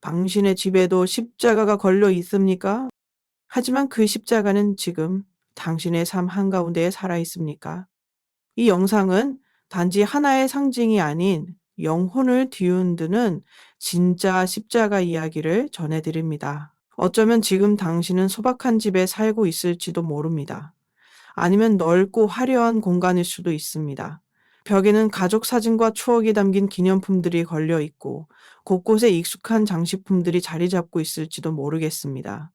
당신의 집에도 십자가가 걸려 있습니까? 하지만 그 십자가는 지금 당신의 삶 한가운데에 살아 있습니까? 이 영상은 단지 하나의 상징이 아닌 영혼을 뒤흔드는 진짜 십자가 이야기를 전해드립니다. 어쩌면 지금 당신은 소박한 집에 살고 있을지도 모릅니다. 아니면 넓고 화려한 공간일 수도 있습니다. 벽에는 가족 사진과 추억이 담긴 기념품들이 걸려 있고 곳곳에 익숙한 장식품들이 자리 잡고 있을지도 모르겠습니다.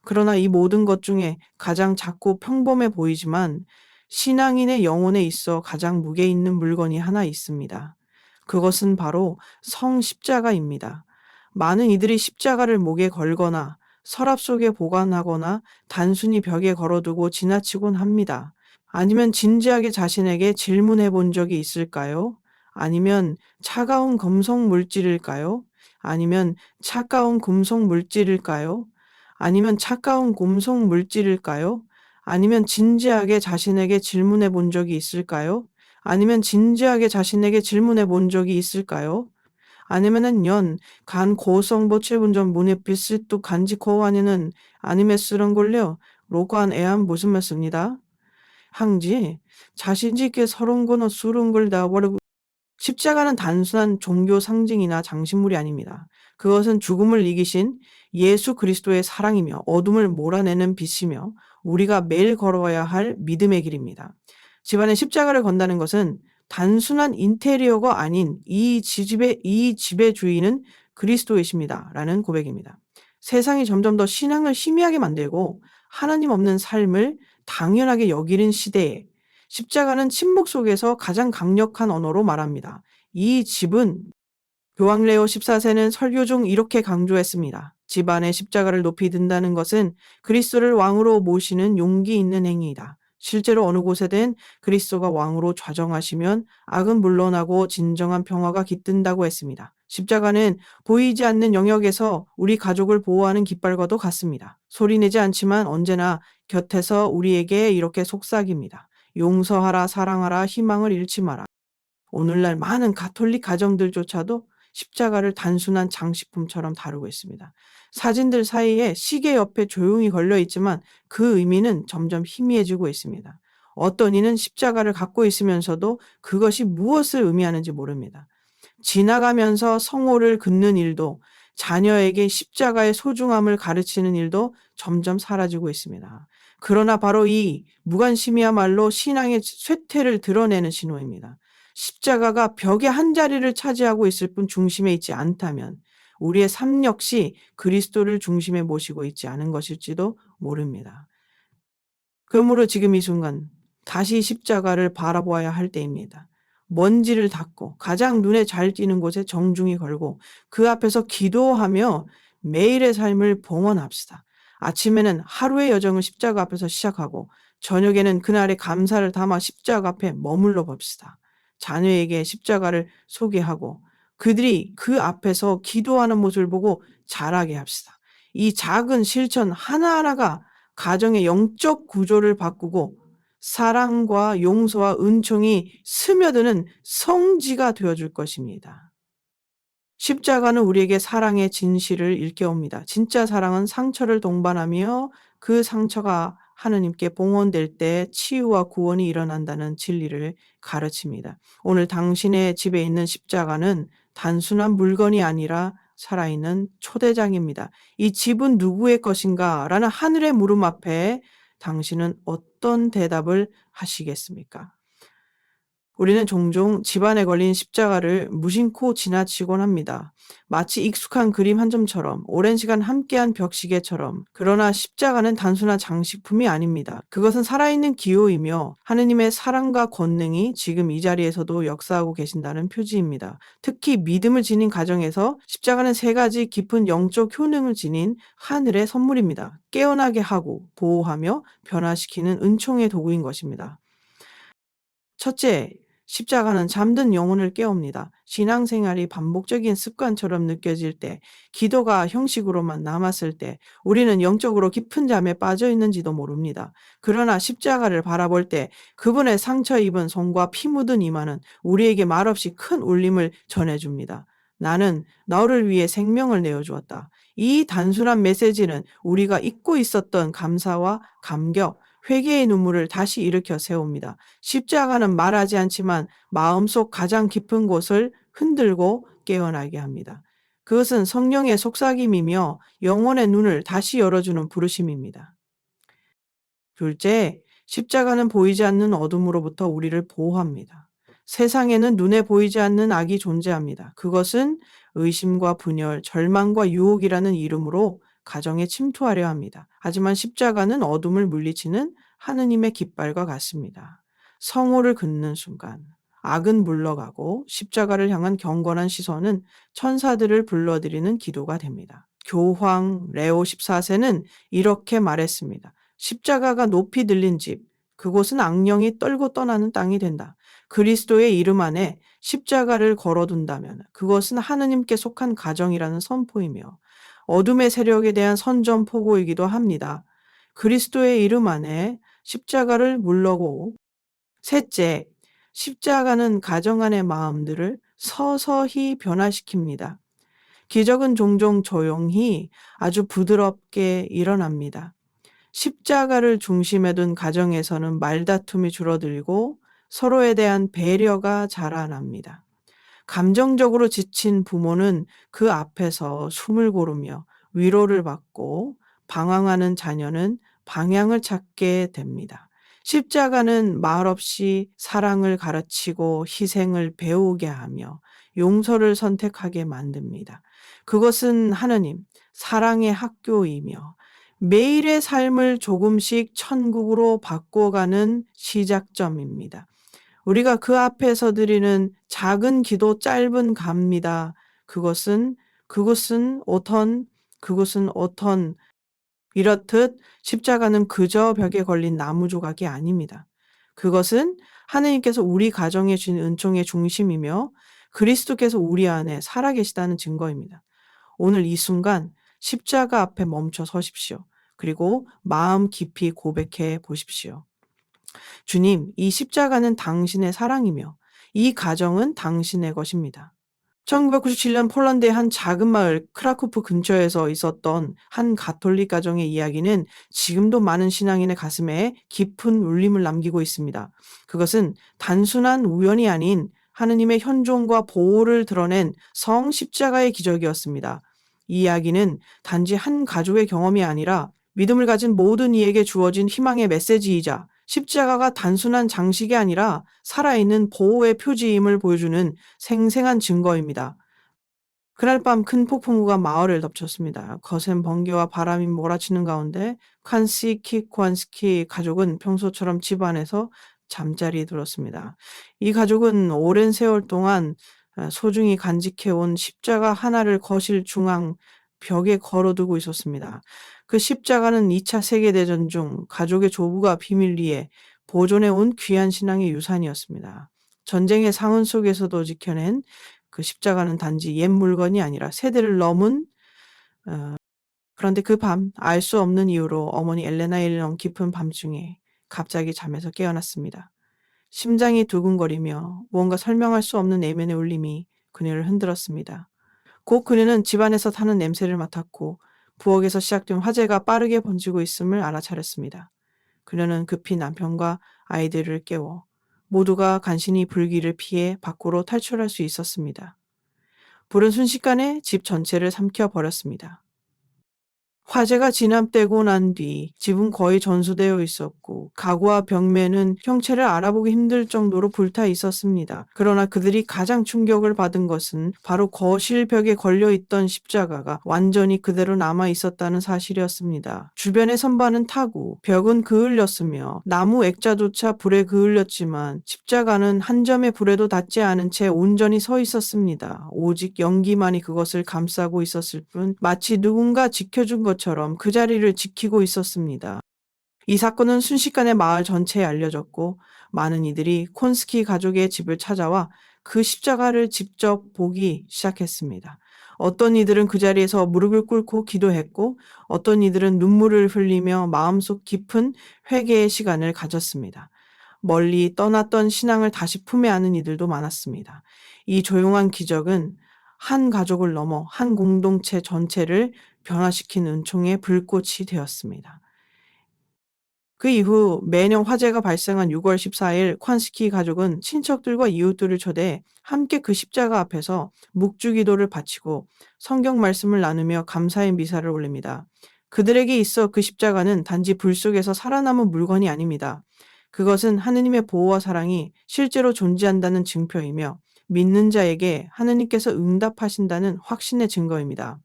그러나 이 모든 것 중에 가장 작고 평범해 보이지만 신앙인의 영혼에 있어 가장 무게 있는 물건이 하나 있습니다. 그것은 바로 성십자가입니다. 많은 이들이 십자가를 목에 걸거나 서랍 속에 보관하거나 단순히 벽에 걸어두고 지나치곤 합니다. 아니면 진지하게 자신에게 질문해 본 적이 있을까요? 아니면 차가운 금속 물질일까요? 아니면 차가운 금속 물질일까요? 아니면 차가운 금속 물질일까요? 아니면 진지하게 자신에게 질문해 본 적이 있을까요? 아니면 진지하게 자신에게 질문해 본 적이 있을까요? 아니면은 간 고성보 체분전 문에 비스또 간지 코와니는 아니메 쓰런 걸요. 로관 애한 무슨 말씀니다? 항지 자신지게 서론 거너 수른 걸 다버리고 십자가는 단순한 종교 상징이나 장식물이 아닙니다. 그것은 죽음을 이기신 예수 그리스도의 사랑이며 어둠을 몰아내는 빛이며 우리가 매일 걸어야 할 믿음의 길입니다. 집안에 십자가를 건다는 것은 단순한 인테리어가 아닌 이 집의 주인은 그리스도이십니다. 라는 고백입니다. 세상이 점점 더 신앙을 희미하게 만들고 하나님 없는 삶을 당연하게 여기는 시대에 십자가는 침묵 속에서 가장 강력한 언어로 말합니다. 이 집은 교황 레오 14세는 설교 중 이렇게 강조했습니다. 집안에 십자가를 높이 든다는 것은 그리스도를 왕으로 모시는 용기 있는 행위이다. 실제로 어느 곳에든 그리스도가 왕으로 좌정하시면 악은 물러나고 진정한 평화가 깃든다고 했습니다. 십자가는 보이지 않는 영역에서 우리 가족을 보호하는 깃발과도 같습니다. 소리내지 않지만 언제나 곁에서 우리에게 이렇게 속삭입니다. 용서하라, 사랑하라, 희망을 잃지 마라. 오늘날 많은 가톨릭 가정들조차도 십자가를 단순한 장식품처럼 다루고 있습니다. 사진들 사이에 시계 옆에 조용히 걸려 있지만 그 의미는 점점 희미해지고 있습니다. 어떤 이는 십자가를 갖고 있으면서도 그것이 무엇을 의미하는지 모릅니다. 지나가면서 성호를 긋는 일도 자녀에게 십자가의 소중함을 가르치는 일도 점점 사라지고 있습니다. 그러나 바로 이 무관심이야말로 신앙의 쇠퇴를 드러내는 신호입니다. 십자가가 벽의 한 자리를 차지하고 있을 뿐 중심에 있지 않다면 우리의 삶 역시 그리스도를 중심에 모시고 있지 않은 것일지도 모릅니다. 그러므로 지금 이 순간 다시 십자가를 바라보아야 할 때입니다. 먼지를 닦고 가장 눈에 잘 띄는 곳에 정중히 걸고 그 앞에서 기도하며 매일의 삶을 봉헌합시다. 아침에는 하루의 여정을 십자가 앞에서 시작하고 저녁에는 그날의 감사를 담아 십자가 앞에 머물러 봅시다. 자녀에게 십자가를 소개하고 그들이 그 앞에서 기도하는 모습을 보고 자라게 합시다. 이 작은 실천 하나하나가 가정의 영적 구조를 바꾸고 사랑과 용서와 은총이 스며드는 성지가 되어줄 것입니다. 십자가는 우리에게 사랑의 진실을 일깨웁니다. 진짜 사랑은 상처를 동반하며 그 상처가 하느님께 봉헌될 때 치유와 구원이 일어난다는 진리를 가르칩니다. 오늘 당신의 집에 있는 십자가는 단순한 물건이 아니라 살아있는 초대장입니다. 이 집은 누구의 것인가? 라는 하늘의 물음 앞에 당신은 어떤 대답을 하시겠습니까? 우리는 종종 집안에 걸린 십자가를 무심코 지나치곤 합니다. 마치 익숙한 그림 한 점처럼, 오랜 시간 함께한 벽시계처럼. 그러나 십자가는 단순한 장식품이 아닙니다. 그것은 살아있는 기호이며 하느님의 사랑과 권능이 지금 이 자리에서도 역사하고 계신다는 표지입니다. 특히 믿음을 지닌 가정에서 십자가는 세 가지 깊은 영적 효능을 지닌 하늘의 선물입니다. 깨어나게 하고 보호하며 변화시키는 은총의 도구인 것입니다. 첫째, 십자가는 잠든 영혼을 깨웁니다. 신앙생활이 반복적인 습관처럼 느껴질 때, 기도가 형식으로만 남았을 때, 우리는 영적으로 깊은 잠에 빠져 있는지도 모릅니다. 그러나 십자가를 바라볼 때, 그분의 상처 입은 손과 피 묻은 이마는 우리에게 말없이 큰 울림을 전해줍니다. 나는 너를 위해 생명을 내어주었다. 이 단순한 메시지는 우리가 잊고 있었던 감사와 감격, 회개의 눈물을 다시 일으켜 세웁니다. 십자가는 말하지 않지만 마음속 가장 깊은 곳을 흔들고 깨어나게 합니다. 그것은 성령의 속삭임이며 영혼의 눈을 다시 열어주는 부르심입니다. 둘째, 십자가는 보이지 않는 어둠으로부터 우리를 보호합니다. 세상에는 눈에 보이지 않는 악이 존재합니다. 그것은 의심과 분열, 절망과 유혹이라는 이름으로 가정에 침투하려 합니다. 하지만 십자가는 어둠을 물리치는 하느님의 깃발과 같습니다. 성호를 긋는 순간 악은 물러가고 십자가를 향한 경건한 시선은 천사들을 불러들이는 기도가 됩니다. 교황 레오 14세는 이렇게 말했습니다. 십자가가 높이 들린 집, 그곳은 악령이 떨고 떠나는 땅이 된다. 그리스도의 이름 안에 십자가를 걸어둔다면 그것은 하느님께 속한 가정이라는 선포이며 어둠의 세력에 대한 선전포고이기도 합니다. 그리스도의 이름 안에 십자가를 물러고 셋째, 십자가는 가정 안의 마음들을 서서히 변화시킵니다. 기적은 종종 조용히 아주 부드럽게 일어납니다. 십자가를 중심에 둔 가정에서는 말다툼이 줄어들고 서로에 대한 배려가 자라납니다. 감정적으로 지친 부모는 그 앞에서 숨을 고르며 위로를 받고 방황하는 자녀는 방향을 찾게 됩니다. 십자가는 말없이 사랑을 가르치고 희생을 배우게 하며 용서를 선택하게 만듭니다. 그것은 하느님, 사랑의 학교이며 매일의 삶을 조금씩 천국으로 바꿔가는 시작점입니다. 우리가 그 앞에서 드리는 작은 기도 짧은 갑니다. 그것은 오턴 이렇듯 십자가는 그저 벽에 걸린 나무 조각이 아닙니다. 그것은 하느님께서 우리 가정에 주신 은총의 중심이며 그리스도께서 우리 안에 살아계시다는 증거입니다. 오늘 이 순간 십자가 앞에 멈춰 서십시오. 그리고 마음 깊이 고백해 보십시오. 주님, 이 십자가는 당신의 사랑이며 이 가정은 당신의 것입니다. 1997년 폴란드의 한 작은 마을 크라쿠프 근처에서 있었던 한 가톨릭 가정의 이야기는 지금도 많은 신앙인의 가슴에 깊은 울림을 남기고 있습니다. 그것은 단순한 우연이 아닌 하느님의 현존과 보호를 드러낸 성 십자가의 기적이었습니다. 이 이야기는 단지 한 가족의 경험이 아니라 믿음을 가진 모든 이에게 주어진 희망의 메시지이자 십자가가 단순한 장식이 아니라 살아있는 보호의 표지임을 보여주는 생생한 증거입니다. 그날 밤 큰 폭풍우가 마을을 덮쳤습니다. 거센 번개와 바람이 몰아치는 가운데 칸시 키코안스키 가족은 평소처럼 집 안에서 잠자리에 들었습니다. 이 가족은 오랜 세월 동안 소중히 간직해온 십자가 하나를 거실 중앙 벽에 걸어두고 있었습니다. 그 십자가는 2차 세계대전 중 가족의 조부가 비밀리에 보존해온 귀한 신앙의 유산이었습니다. 전쟁의 상흔 속에서도 지켜낸 그 십자가는 단지 옛 물건이 아니라 세대를 넘은 그런데 그 밤 알 수 없는 이유로 어머니 엘레나 일령 깊은 밤중에 갑자기 잠에서 깨어났습니다. 심장이 두근거리며 무언가 설명할 수 없는 내면의 울림이 그녀를 흔들었습니다. 곧 그녀는 집안에서 타는 냄새를 맡았고 부엌에서 시작된 화재가 빠르게 번지고 있음을 알아차렸습니다. 그녀는 급히 남편과 아이들을 깨워 모두가 간신히 불길을 피해 밖으로 탈출할 수 있었습니다. 불은 순식간에 집 전체를 삼켜버렸습니다. 화재가 진압되고 난 뒤 집은 거의 전소되어 있었고 가구와 벽면은 형체를 알아보기 힘들 정도로 불타 있었습니다. 그러나 그들이 가장 충격을 받은 것은 바로 거실 벽에 걸려있던 십자가가 완전히 그대로 남아 있었다는 사실이었습니다. 주변의 선반은 타고 벽은 그을렸으며 나무 액자조차 불에 그을렸지만 십자가는 한 점의 불에도 닿지 않은 채 온전히 서 있었습니다. 오직 연기만이 그것을 감싸고 있었을 뿐 마치 누군가 지켜준 것처럼 그 자리를 지키고 있었습니다. 이 사건은 순식간에 마을 전체에 알려졌고 많은 이들이 콘스키 가족의 집을 찾아와 그 십자가를 직접 보기 시작했습니다. 어떤 이들은 그 자리에서 무릎을 꿇고 기도했고 어떤 이들은 눈물을 흘리며 마음속 깊은 회개의 시간을 가졌습니다. 멀리 떠났던 신앙을 다시 품에 안은 이들도 많았습니다. 이 조용한 기적은 한 가족을 넘어 한 공동체 전체를 변화시킨 은총의 불꽃이 되었습니다. 그 이후 매년 화재가 발생한 6월 14일 콴스키 가족은 친척들과 이웃들을 초대해 함께 그 십자가 앞에서 묵주기도를 바치고 성경 말씀을 나누며 감사의 미사를 올립니다. 그들에게 있어 그 십자가는 단지 불 속에서 살아남은 물건이 아닙니다. 그것은 하느님의 보호와 사랑이 실제로 존재한다는 증표이며 믿는 자에게 하느님께서 응답하신다는 확신의 증거입니다.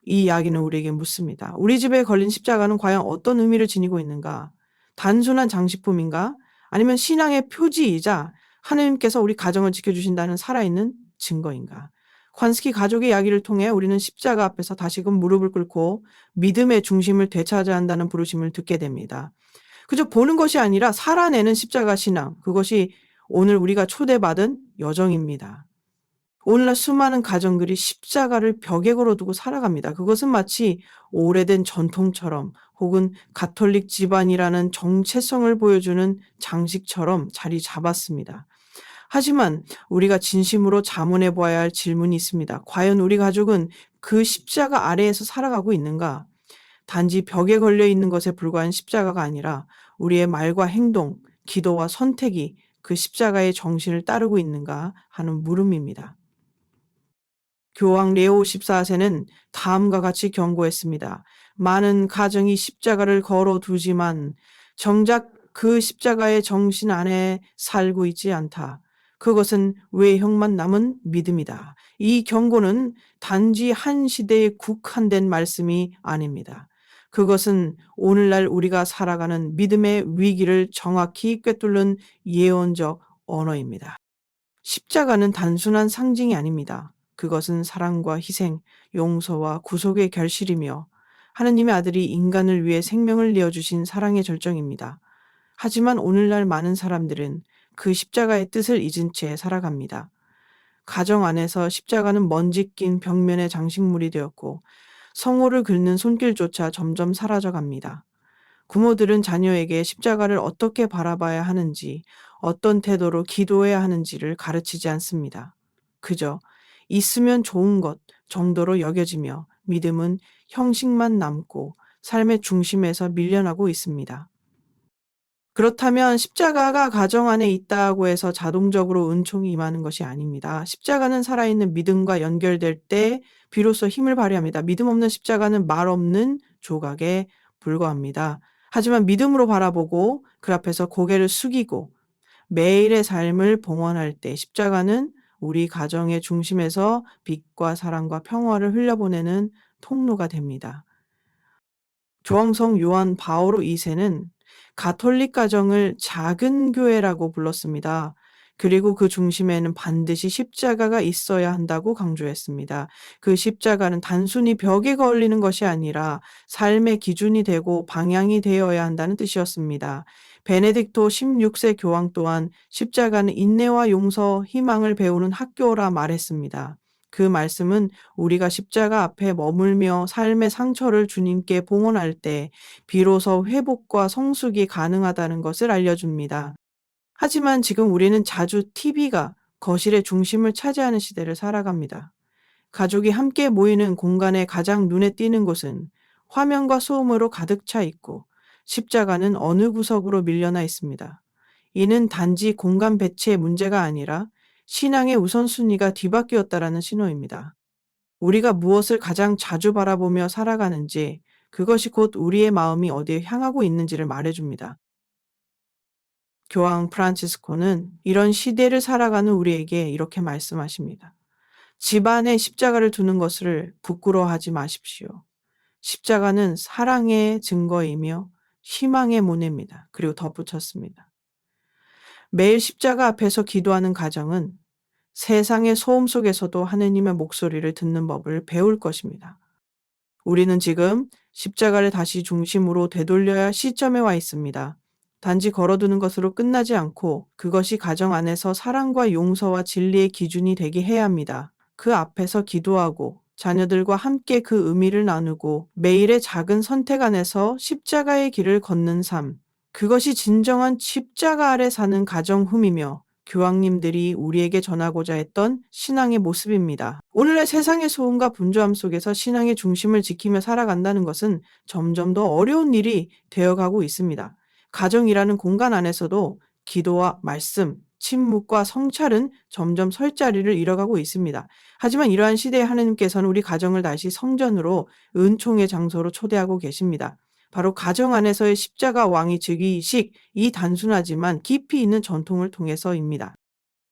이 이야기는 우리에게 묻습니다. 우리 집에 걸린 십자가는 과연 어떤 의미를 지니고 있는가? 단순한 장식품인가? 아니면 신앙의 표지이자 하나님께서 우리 가정을 지켜주신다는 살아있는 증거인가? 관스키 가족의 이야기를 통해 우리는 십자가 앞에서 다시금 무릎을 꿇고 믿음의 중심을 되찾아야 한다는 부르심을 듣게 됩니다. 그저 보는 것이 아니라 살아내는 십자가 신앙, 그것이 오늘 우리가 초대받은 여정입니다. 오늘날 수많은 가정들이 십자가를 벽에 걸어두고 살아갑니다. 그것은 마치 오래된 전통처럼 혹은 가톨릭 집안이라는 정체성을 보여주는 장식처럼 자리 잡았습니다. 하지만 우리가 진심으로 자문해 보아야 할 질문이 있습니다. 과연 우리 가족은 그 십자가 아래에서 살아가고 있는가? 단지 벽에 걸려 있는 것에 불과한 십자가가 아니라 우리의 말과 행동, 기도와 선택이 그 십자가의 정신을 따르고 있는가 하는 물음입니다. 교황 레오 14세는 다음과 같이 경고했습니다. 많은 가정이 십자가를 걸어두지만 정작 그 십자가의 정신 안에 살고 있지 않다. 그것은 외형만 남은 믿음이다. 이 경고는 단지 한 시대에 국한된 말씀이 아닙니다. 그것은 오늘날 우리가 살아가는 믿음의 위기를 정확히 꿰뚫는 예언적 언어입니다. 십자가는 단순한 상징이 아닙니다. 그것은 사랑과 희생, 용서와 구속의 결실이며 하느님의 아들이 인간을 위해 생명을 내어주신 사랑의 절정입니다. 하지만 오늘날 많은 사람들은 그 십자가의 뜻을 잊은 채 살아갑니다. 가정 안에서 십자가는 먼지 낀 벽면의 장식물이 되었고 성호를 긁는 손길조차 점점 사라져갑니다. 부모들은 자녀에게 십자가를 어떻게 바라봐야 하는지, 어떤 태도로 기도해야 하는지를 가르치지 않습니다. 그저 있으면 좋은 것 정도로 여겨지며 믿음은 형식만 남고 삶의 중심에서 밀려나고 있습니다. 그렇다면 십자가가 가정 안에 있다고 해서 자동적으로 은총이 임하는 것이 아닙니다. 십자가는 살아있는 믿음과 연결될 때 비로소 힘을 발휘합니다. 믿음 없는 십자가는 말 없는 조각에 불과합니다. 하지만 믿음으로 바라보고 그 앞에서 고개를 숙이고 매일의 삶을 봉헌할 때 십자가는 우리 가정의 중심에서 빛과 사랑과 평화를 흘려보내는 통로가 됩니다. 조항성 요한 바오로 2세는 가톨릭 가정을 작은 교회라고 불렀습니다. 그리고 그 중심에는 반드시 십자가가 있어야 한다고 강조했습니다. 그 십자가는 단순히 벽에 걸리는 것이 아니라 삶의 기준이 되고 방향이 되어야 한다는 뜻이었습니다. 베네딕토 16세 교황 또한 십자가는 인내와 용서, 희망을 배우는 학교라 말했습니다. 그 말씀은 우리가 십자가 앞에 머물며 삶의 상처를 주님께 봉헌할 때 비로소 회복과 성숙이 가능하다는 것을 알려줍니다. 하지만 지금 우리는 자주 TV가 거실의 중심을 차지하는 시대를 살아갑니다. 가족이 함께 모이는 공간의 가장 눈에 띄는 곳은 화면과 소음으로 가득 차 있고 십자가는 어느 구석으로 밀려나 있습니다. 이는 단지 공간 배치의 문제가 아니라 신앙의 우선순위가 뒤바뀌었다라는 신호입니다. 우리가 무엇을 가장 자주 바라보며 살아가는지 그것이 곧 우리의 마음이 어디에 향하고 있는지를 말해줍니다. 교황 프란치스코는 이런 시대를 살아가는 우리에게 이렇게 말씀하십니다. 집안에 십자가를 두는 것을 부끄러워하지 마십시오. 십자가는 사랑의 증거이며 희망의 모내입니다. 그리고 덧붙였습니다. 매일 십자가 앞에서 기도하는 가정은 세상의 소음 속에서도 하느님의 목소리를 듣는 법을 배울 것입니다. 우리는 지금 십자가를 다시 중심으로 되돌려야 할 시점에 와 있습니다. 단지 걸어두는 것으로 끝나지 않고 그것이 가정 안에서 사랑과 용서와 진리의 기준이 되게 해야 합니다. 그 앞에서 기도하고 자녀들과 함께 그 의미를 나누고 매일의 작은 선택 안에서 십자가의 길을 걷는 삶. 그것이 진정한 십자가 아래 사는 가정흠이며 교황님들이 우리에게 전하고자 했던 신앙의 모습입니다. 오늘날 세상의 소음과 분주함 속에서 신앙의 중심을 지키며 살아간다는 것은 점점 더 어려운 일이 되어가고 있습니다. 가정이라는 공간 안에서도 기도와 말씀, 침묵과 성찰은 점점 설 자리를 잃어가고 있습니다. 하지만 이러한 시대에 하나님께서는 우리 가정을 다시 성전으로, 은총의 장소로 초대하고 계십니다. 바로 가정 안에서의 십자가 왕위 즉위식, 이 단순하지만 깊이 있는 전통을 통해서입니다.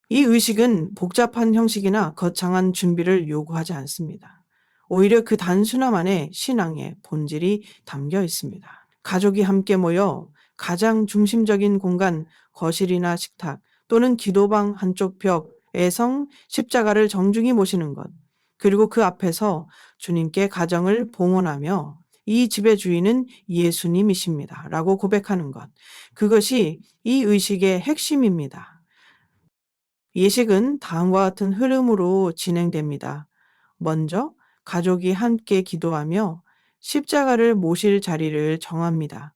이 의식은 복잡한 형식이나 거창한 준비를 요구하지 않습니다. 오히려 그 단순함 안에 신앙의 본질이 담겨 있습니다. 가족이 함께 모여 가장 중심적인 공간, 거실이나 식탁 또는 기도방 한쪽 벽에서 십자가를 정중히 모시는 것, 그리고 그 앞에서 주님께 가정을 봉헌하며 이 집의 주인은 예수님이십니다 라고 고백하는 것, 그것이 이 의식의 핵심입니다. 예식은 다음과 같은 흐름으로 진행됩니다. 먼저 가족이 함께 기도하며 십자가를 모실 자리를 정합니다.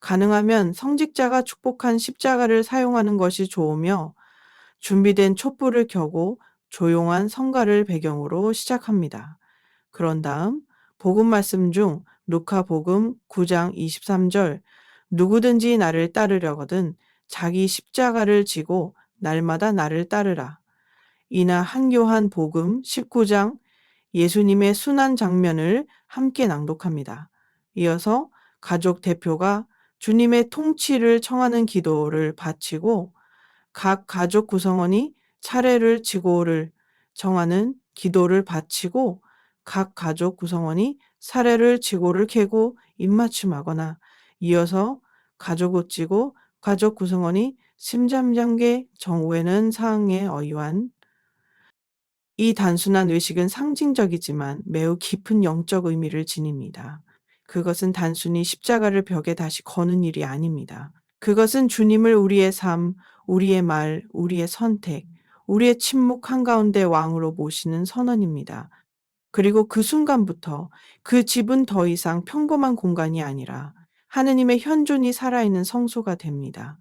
가능하면 성직자가 축복한 십자가를 사용하는 것이 좋으며, 준비된 촛불을 켜고 조용한 성가를 배경으로 시작합니다. 그런 다음 복음 말씀 중 루카복음 9장 23절, 누구든지 나를 따르려거든 자기 십자가를 지고 날마다 나를 따르라. 이나 한교한 복음 19장, 예수님의 순환 장면을 함께 낭독합니다. 이어서 가족 대표가 주님의 통치를 청하는 기도를 바치고, 각 가족 구성원이 차례를 지고를 정하는 기도를 바치고, 각 가족 구성원이 사례를 지고를 켜고 입맞춤하거나, 이어서 가족 옷지고 가족 구성원이 심장장계 정오에는 사항에 어유한, 이 단순한 의식은 상징적이지만 매우 깊은 영적 의미를 지닙니다. 그것은 단순히 십자가를 벽에 다시 거는 일이 아닙니다. 그것은 주님을 우리의 삶, 우리의 말, 우리의 선택, 우리의 침묵 한가운데 왕으로 모시는 선언입니다. 그리고 그 순간부터 그 집은 더 이상 평범한 공간이 아니라 하느님의 현존이 살아있는 성소가 됩니다.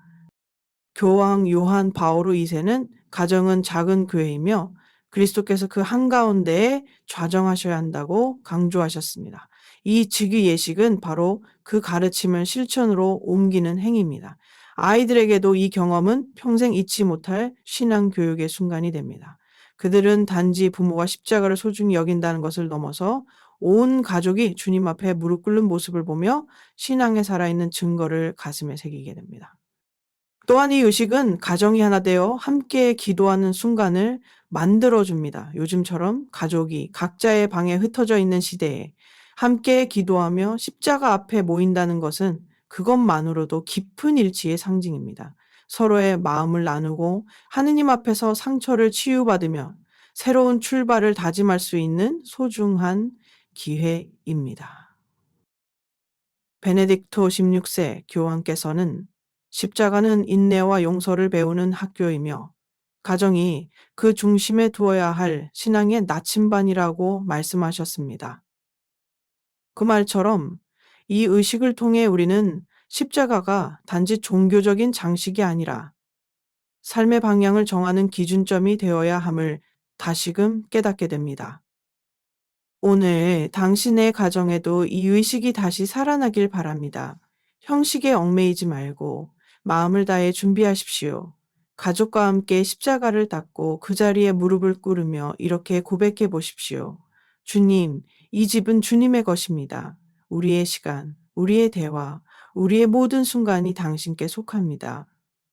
교황 요한 바오로 2세는 가정은 작은 교회이며 그리스도께서 그 한가운데에 좌정하셔야 한다고 강조하셨습니다. 이 즉위 예식은 바로 그 가르침을 실천으로 옮기는 행위입니다. 아이들에게도 이 경험은 평생 잊지 못할 신앙 교육의 순간이 됩니다. 그들은 단지 부모가 십자가를 소중히 여긴다는 것을 넘어서 온 가족이 주님 앞에 무릎 꿇는 모습을 보며 신앙에 살아있는 증거를 가슴에 새기게 됩니다. 또한 이 의식은 가정이 하나 되어 함께 기도하는 순간을 만들어줍니다. 요즘처럼 가족이 각자의 방에 흩어져 있는 시대에 함께 기도하며 십자가 앞에 모인다는 것은 그것만으로도 깊은 일치의 상징입니다. 서로의 마음을 나누고 하느님 앞에서 상처를 치유받으며 새로운 출발을 다짐할 수 있는 소중한 기회입니다. 베네딕토 16세 교황께서는 십자가는 인내와 용서를 배우는 학교이며 가정이 그 중심에 두어야 할 신앙의 나침반이라고 말씀하셨습니다. 그 말처럼 이 의식을 통해 우리는 십자가가 단지 종교적인 장식이 아니라 삶의 방향을 정하는 기준점이 되어야 함을 다시금 깨닫게 됩니다. 오늘 당신의 가정에도 이 의식이 다시 살아나길 바랍니다. 형식에 얽매이지 말고 마음을 다해 준비하십시오. 가족과 함께 십자가를 닦고 그 자리에 무릎을 꿇으며 이렇게 고백해 보십시오. 주님, 이 집은 주님의 것입니다. 우리의 시간, 우리의 대화, 우리의 모든 순간이 당신께 속합니다.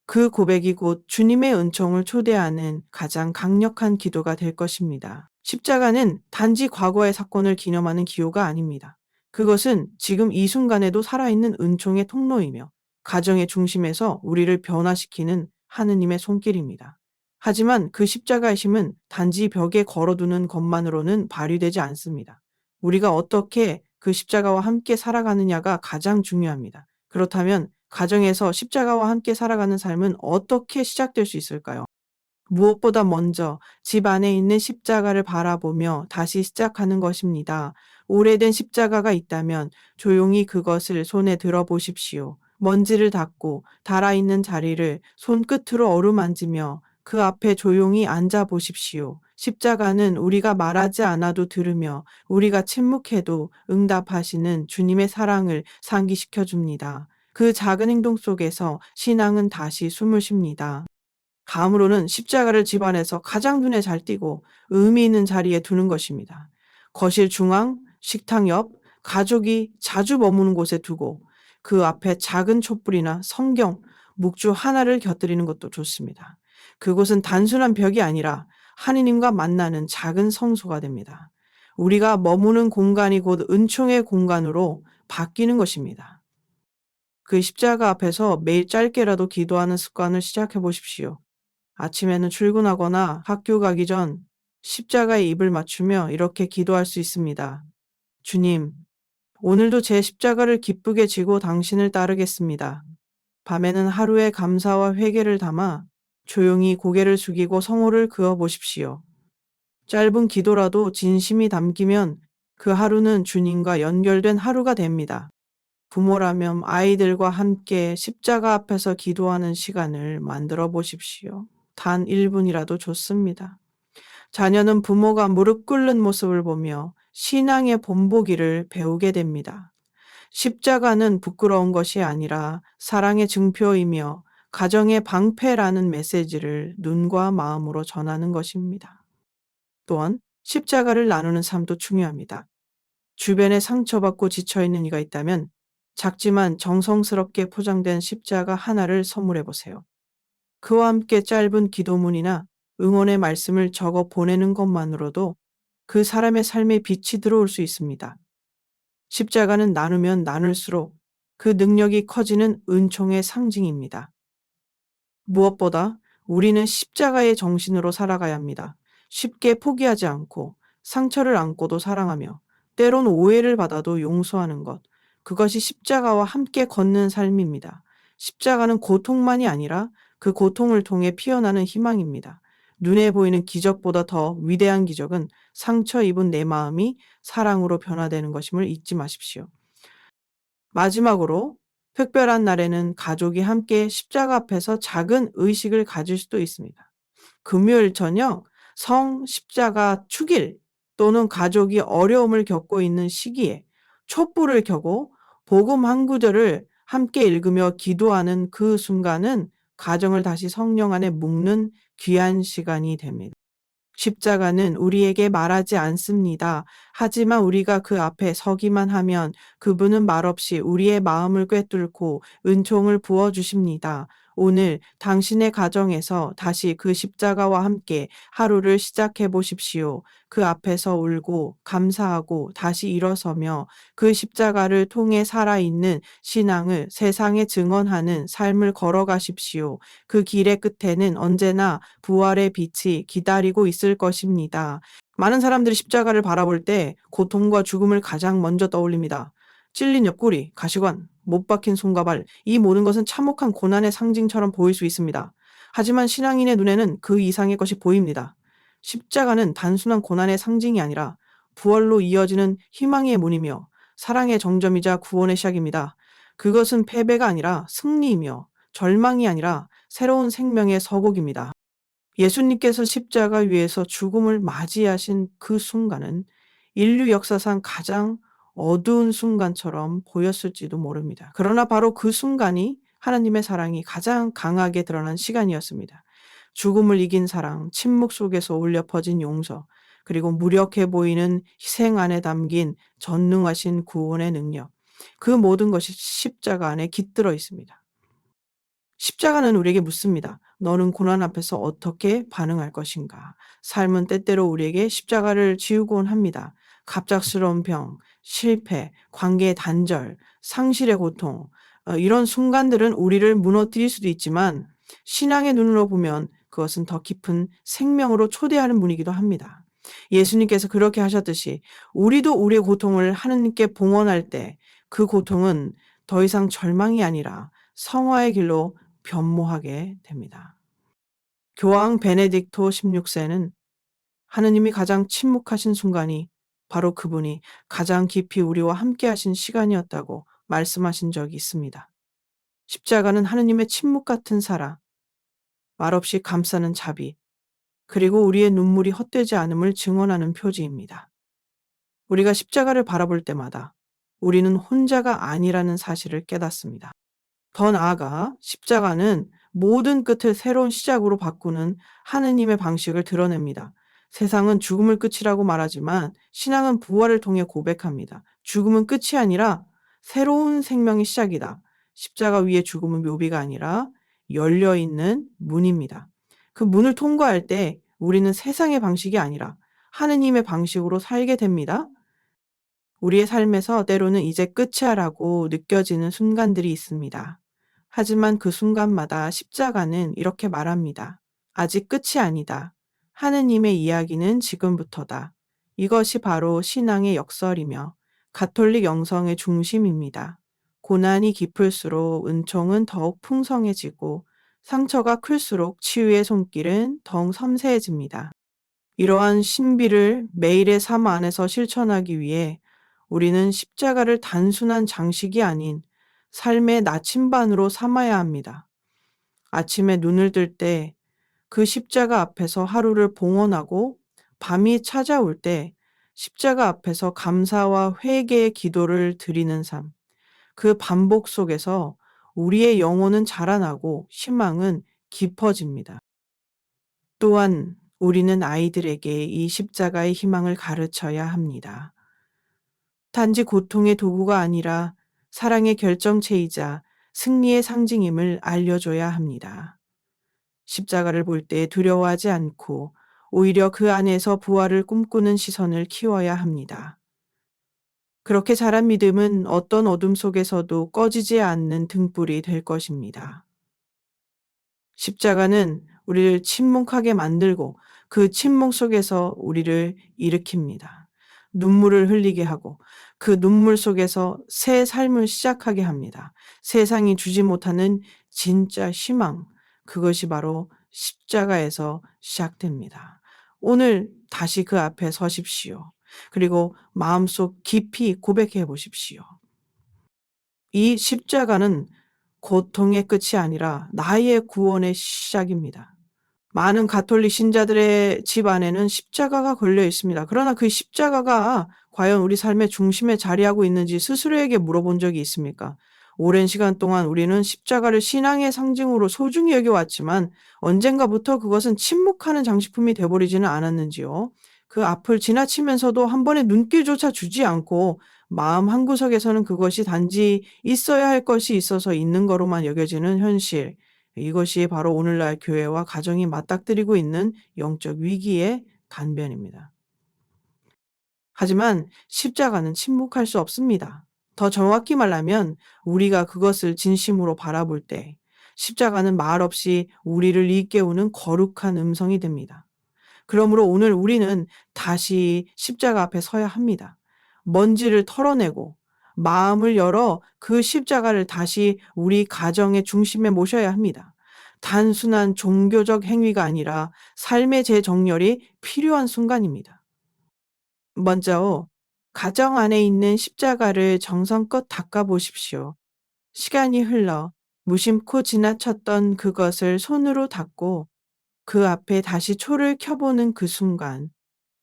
그 고백이 곧 주님의 은총을 초대하는 가장 강력한 기도가 될 것입니다. 십자가는 단지 과거의 사건을 기념하는 기호가 아닙니다. 그것은 지금 이 순간에도 살아있는 은총의 통로이며 가정의 중심에서 우리를 변화시키는 하느님의 손길입니다. 하지만 그 십자가의 힘은 단지 벽에 걸어두는 것만으로는 발휘되지 않습니다. 우리가 어떻게 그 십자가와 함께 살아가느냐가 가장 중요합니다. 그렇다면 가정에서 십자가와 함께 살아가는 삶은 어떻게 시작될 수 있을까요? 무엇보다 먼저 집 안에 있는 십자가를 바라보며 다시 시작하는 것입니다. 오래된 십자가가 있다면 조용히 그것을 손에 들어 보십시오. 먼지를 닦고 닳아있는 자리를 손끝으로 어루만지며 그 앞에 조용히 앉아 보십시오. 십자가는 우리가 말하지 않아도 들으며 우리가 침묵해도 응답하시는 주님의 사랑을 상기시켜 줍니다. 그 작은 행동 속에서 신앙은 다시 숨을 쉽니다. 다음으로는 십자가를 집안에서 가장 눈에 잘 띄고 의미 있는 자리에 두는 것입니다. 거실 중앙, 식탁 옆, 가족이 자주 머무는 곳에 두고 그 앞에 작은 촛불이나 성경, 묵주 하나를 곁들이는 것도 좋습니다. 그곳은 단순한 벽이 아니라 하느님과 만나는 작은 성소가 됩니다. 우리가 머무는 공간이 곧 은총의 공간으로 바뀌는 것입니다. 그 십자가 앞에서 매일 짧게라도 기도하는 습관을 시작해 보십시오. 아침에는 출근하거나 학교 가기 전 십자가에 입을 맞추며 이렇게 기도할 수 있습니다. 주님, 오늘도 제 십자가를 기쁘게 지고 당신을 따르겠습니다. 밤에는 하루의 감사와 회개를 담아 조용히 고개를 숙이고 성호를 그어 보십시오. 짧은 기도라도 진심이 담기면 그 하루는 주님과 연결된 하루가 됩니다. 부모라면 아이들과 함께 십자가 앞에서 기도하는 시간을 만들어 보십시오. 단 1분이라도 좋습니다. 자녀는 부모가 무릎 꿇는 모습을 보며 신앙의 본보기를 배우게 됩니다. 십자가는 부끄러운 것이 아니라 사랑의 증표이며 가정의 방패라는 메시지를 눈과 마음으로 전하는 것입니다. 또한 십자가를 나누는 삶도 중요합니다. 주변에 상처받고 지쳐있는 이가 있다면 작지만 정성스럽게 포장된 십자가 하나를 선물해 보세요. 그와 함께 짧은 기도문이나 응원의 말씀을 적어 보내는 것만으로도 그 사람의 삶에 빛이 들어올 수 있습니다. 십자가는 나누면 나눌수록 그 능력이 커지는 은총의 상징입니다. 무엇보다 우리는 십자가의 정신으로 살아가야 합니다. 쉽게 포기하지 않고 상처를 안고도 사랑하며 때론 오해를 받아도 용서하는 것. 그것이 십자가와 함께 걷는 삶입니다. 십자가는 고통만이 아니라 그 고통을 통해 피어나는 희망입니다. 눈에 보이는 기적보다 더 위대한 기적은 상처 입은 내 마음이 사랑으로 변화되는 것임을 잊지 마십시오. 마지막으로 특별한 날에는 가족이 함께 십자가 앞에서 작은 의식을 가질 수도 있습니다. 금요일 저녁 성십자가 축일 또는 가족이 어려움을 겪고 있는 시기에 촛불을 켜고 복음 한 구절을 함께 읽으며 기도하는 그 순간은 가정을 다시 성령 안에 묶는 귀한 시간이 됩니다. 십자가는 우리에게 말하지 않습니다. 하지만 우리가 그 앞에 서기만 하면 그분은 말없이 우리의 마음을 꿰뚫고 은총을 부어주십니다. 오늘 당신의 가정에서 다시 그 십자가와 함께 하루를 시작해 보십시오. 그 앞에서 울고 감사하고 다시 일어서며 그 십자가를 통해 살아있는 신앙을 세상에 증언하는 삶을 걸어가십시오. 그 길의 끝에는 언제나 부활의 빛이 기다리고 있을 것입니다. 많은 사람들이 십자가를 바라볼 때 고통과 죽음을 가장 먼저 떠올립니다. 찔린 옆구리, 가시관, 못 박힌 손과 발, 이 모든 것은 참혹한 고난의 상징처럼 보일 수 있습니다. 하지만 신앙인의 눈에는 그 이상의 것이 보입니다. 십자가는 단순한 고난의 상징이 아니라 부활로 이어지는 희망의 문이며 사랑의 정점이자 구원의 시작입니다. 그것은 패배가 아니라 승리이며 절망이 아니라 새로운 생명의 서곡입니다. 예수님께서 십자가 위에서 죽음을 맞이하신 그 순간은 인류 역사상 가장 어두운 순간처럼 보였을지도 모릅니다. 그러나 바로 그 순간이 하나님의 사랑이 가장 강하게 드러난 시간이었습니다. 죽음을 이긴 사랑, 침묵 속에서 울려 퍼진 용서, 그리고 무력해 보이는 희생 안에 담긴 전능하신 구원의 능력. 그 모든 것이 십자가 안에 깃들어 있습니다. 십자가는 우리에게 묻습니다. 너는 고난 앞에서 어떻게 반응할 것인가? 삶은 때때로 우리에게 십자가를 지우곤 합니다. 갑작스러운 병, 실패, 관계의 단절, 상실의 고통, 이런 순간들은 우리를 무너뜨릴 수도 있지만 신앙의 눈으로 보면 그것은 더 깊은 생명으로 초대하는 분이기도 합니다. 예수님께서 그렇게 하셨듯이 우리도 우리의 고통을 하느님께 봉헌할 때 그 고통은 더 이상 절망이 아니라 성화의 길로 변모하게 됩니다. 교황 베네딕토 16세는 하느님이 가장 침묵하신 순간이 바로 그분이 가장 깊이 우리와 함께 하신 시간이었다고 말씀하신 적이 있습니다. 십자가는 하느님의 침묵 같은 사랑, 말없이 감싸는 자비, 그리고 우리의 눈물이 헛되지 않음을 증언하는 표지입니다. 우리가 십자가를 바라볼 때마다 우리는 혼자가 아니라는 사실을 깨닫습니다. 더 나아가 십자가는 모든 끝을 새로운 시작으로 바꾸는 하느님의 방식을 드러냅니다. 세상은 죽음을 끝이라고 말하지만 신앙은 부활을 통해 고백합니다. 죽음은 끝이 아니라 새로운 생명의 시작이다. 십자가 위에 죽음은 묘비가 아니라 열려있는 문입니다. 그 문을 통과할 때 우리는 세상의 방식이 아니라 하느님의 방식으로 살게 됩니다. 우리의 삶에서 때로는 이제 끝이야라고 느껴지는 순간들이 있습니다. 하지만 그 순간마다 십자가는 이렇게 말합니다. 아직 끝이 아니다. 하느님의 이야기는 지금부터다. 이것이 바로 신앙의 역설이며 가톨릭 영성의 중심입니다. 고난이 깊을수록 은총은 더욱 풍성해지고 상처가 클수록 치유의 손길은 더욱 섬세해집니다. 이러한 신비를 매일의 삶 안에서 실천하기 위해 우리는 십자가를 단순한 장식이 아닌 삶의 나침반으로 삼아야 합니다. 아침에 눈을 뜰 때 그 십자가 앞에서 하루를 봉헌하고 밤이 찾아올 때 십자가 앞에서 감사와 회개의 기도를 드리는 삶. 그 반복 속에서 우리의 영혼은 자라나고 희망은 깊어집니다. 또한 우리는 아이들에게 이 십자가의 희망을 가르쳐야 합니다. 단지 고통의 도구가 아니라 사랑의 결정체이자 승리의 상징임을 알려줘야 합니다. 십자가를 볼 때 두려워하지 않고 오히려 그 안에서 부활을 꿈꾸는 시선을 키워야 합니다. 그렇게 자란 믿음은 어떤 어둠 속에서도 꺼지지 않는 등불이 될 것입니다. 십자가는 우리를 침묵하게 만들고 그 침묵 속에서 우리를 일으킵니다. 눈물을 흘리게 하고 그 눈물 속에서 새 삶을 시작하게 합니다. 세상이 주지 못하는 진짜 희망, 그것이 바로 십자가에서 시작됩니다. 오늘 다시 그 앞에 서십시오. 그리고 마음속 깊이 고백해 보십시오. 이 십자가는 고통의 끝이 아니라 나의 구원의 시작입니다. 많은 가톨릭 신자들의 집 안에는 십자가가 걸려 있습니다. 그러나 그 십자가가 과연 우리 삶의 중심에 자리하고 있는지 스스로에게 물어본 적이 있습니까? 오랜 시간 동안 우리는 십자가를 신앙의 상징으로 소중히 여겨왔지만 언젠가부터 그것은 침묵하는 장식품이 되어버리지는 않았는지요? 그 앞을 지나치면서도 한 번의 눈길조차 주지 않고 마음 한구석에서는 그것이 단지 있어야 할 것이 있어서 있는 거로만 여겨지는 현실. 이것이 바로 오늘날 교회와 가정이 맞닥뜨리고 있는 영적 위기의 단변입니다. 하지만 십자가는 침묵할 수 없습니다. 더 정확히 말하면 우리가 그것을 진심으로 바라볼 때 십자가는 말없이 우리를 일깨우는 거룩한 음성이 됩니다. 그러므로 오늘 우리는 다시 십자가 앞에 서야 합니다. 먼지를 털어내고 마음을 열어 그 십자가를 다시 우리 가정의 중심에 모셔야 합니다. 단순한 종교적 행위가 아니라 삶의 재정렬이 필요한 순간입니다. 먼저 가정 안에 있는 십자가를 정성껏 닦아보십시오. 시간이 흘러 무심코 지나쳤던 그것을 손으로 닦고 그 앞에 다시 초를 켜보는 그 순간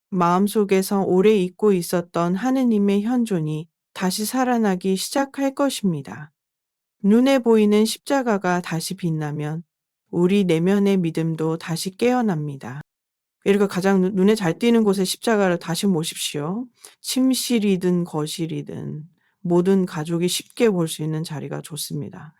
마음속에서 오래 잊고 있었던 하느님의 현존이 다시 살아나기 시작할 것입니다. 눈에 보이는 십자가가 다시 빛나면 우리 내면의 믿음도 다시 깨어납니다. 이렇게 가장 눈에 잘 띄는 곳에 십자가를 다시 모십시오. 침실이든 거실이든 모든 가족이 쉽게 볼 수 있는 자리가 좋습니다.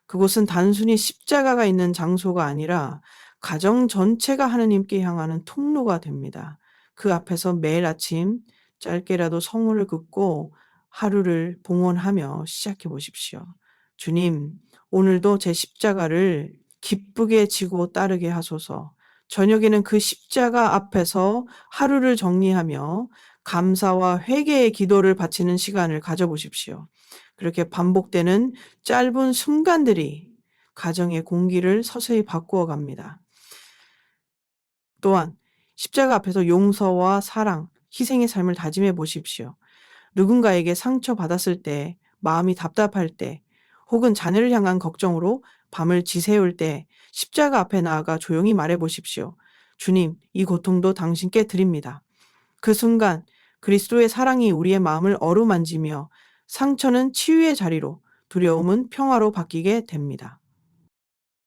그곳은 단순히 십자가가 있는 장소가 아니라 가정 전체가 하느님께 향하는 통로가 됩니다. 그 앞에서 매일 아침 짧게라도 성호를 긋고 하루를 봉헌하며 시작해 보십시오. 주님, 오늘도 제 십자가를 기쁘게 지고 따르게 하소서. 저녁에는 그 십자가 앞에서 하루를 정리하며 감사와 회개의 기도를 바치는 시간을 가져보십시오. 그렇게 반복되는 짧은 순간들이 가정의 공기를 서서히 바꾸어 갑니다. 또한 십자가 앞에서 용서와 사랑, 희생의 삶을 다짐해 보십시오. 누군가에게 상처받았을 때, 마음이 답답할 때, 혹은 자녀를 향한 걱정으로 밤을 지새울 때 십자가 앞에 나아가 조용히 말해 보십시오. 주님, 이 고통도 당신께 드립니다. 그 순간 그리스도의 사랑이 우리의 마음을 어루만지며 상처는 치유의 자리로, 두려움은 평화로 바뀌게 됩니다.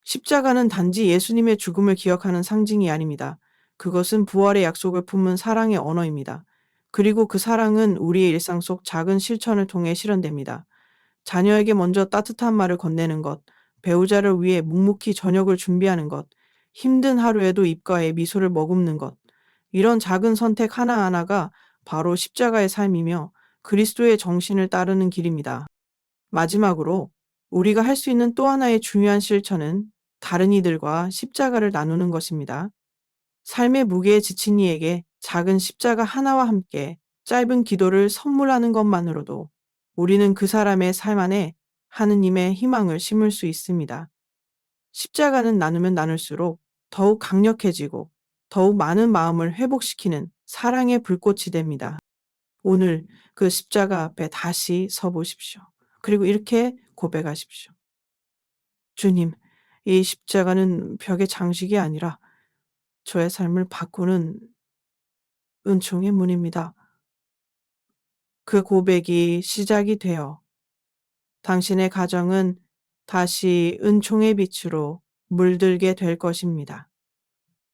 십자가는 단지 예수님의 죽음을 기억하는 상징이 아닙니다. 그것은 부활의 약속을 품은 사랑의 언어입니다. 그리고 그 사랑은 우리의 일상 속 작은 실천을 통해 실현됩니다. 자녀에게 먼저 따뜻한 말을 건네는 것, 배우자를 위해 묵묵히 저녁을 준비하는 것, 힘든 하루에도 입가에 미소를 머금는 것. 이런 작은 선택 하나하나가 바로 십자가의 삶이며 그리스도의 정신을 따르는 길입니다. 마지막으로 우리가 할 수 있는 또 하나의 중요한 실천은 다른 이들과 십자가를 나누는 것입니다. 삶의 무게에 지친 이에게 작은 십자가 하나와 함께 짧은 기도를 선물하는 것만으로도 우리는 그 사람의 삶 안에 하느님의 희망을 심을 수 있습니다. 십자가는 나누면 나눌수록 더욱 강력해지고 더욱 많은 마음을 회복시키는 사랑의 불꽃이 됩니다. 오늘 그 십자가 앞에 다시 서 보십시오. 그리고 이렇게 고백하십시오. 주님, 이 십자가는 벽의 장식이 아니라 저의 삶을 바꾸는 은총의 문입니다. 그 고백이 시작이 되어 당신의 가정은 다시 은총의 빛으로 물들게 될 것입니다.